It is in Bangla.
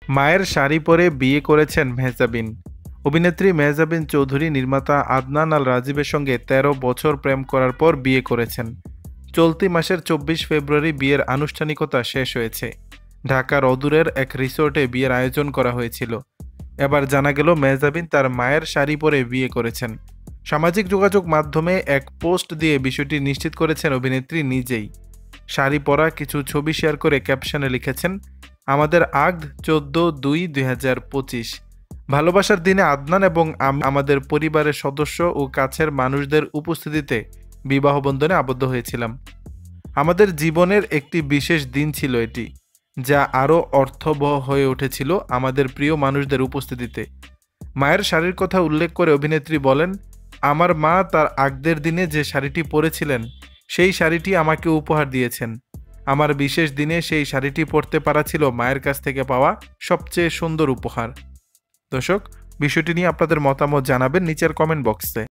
মায়ের শাড়ি পরে বিয়ে করেছেন মেহজাবিন। অভিনেত্রী মেহজাবিন চৌধুরী নির্মাতা আদনান আল রাজীবের সঙ্গে ১৩ বছর প্রেম করার পর বিয়ে করেছেন। চলতি মাসের ২৪ ফেব্রুয়ারি বিয়ের আনুষ্ঠানিকতা শেষ হয়েছে। ঢাকার অদূরের এক রিসোর্টে বিয়ের আয়োজন করা হয়েছিল। এবার জানা গেল মেহজাবিন তার মায়ের শাড়ি পরে বিয়ে করেছেন। সামাজিক যোগাযোগ মাধ্যমে এক পোস্ট দিয়ে বিষয়টি নিশ্চিত করেছেন অভিনেত্রী নিজেই। শাড়ি পরা কিছু ছবি শেয়ার করে ক্যাপশনে লিখেছেন, আমাদের আগদ ১৪/২/২০২৫। ভালোবাসার দিনে আদনান এবং আমাদের পরিবারের সদস্য ও কাছের মানুষদের উপস্থিতিতে বিবাহ বন্ধনে আবদ্ধ হয়েছিলাম। আমাদের জীবনের একটি বিশেষ দিন ছিল এটি, যা আরও অর্থবহ হয়ে উঠেছিল আমাদের প্রিয় মানুষদের উপস্থিতিতে। মায়ের শাড়ির কথা উল্লেখ করে অভিনেত্রী বলেন, আমার মা তার আগদের দিনে যে শাড়িটি পরেছিলেন সেই শাড়িটি আমাকে উপহার দিয়েছেন। আমার বিশেষ দিনে সেই শাড়িটি পরতে পারা ছিল মায়ের কাছ থেকে পাওয়া সবচেয়ে সুন্দর উপহার। দর্শক, বিষয়টি নিয়ে আপনাদের মতামত জানাবেন নিচের কমেন্ট বক্সে।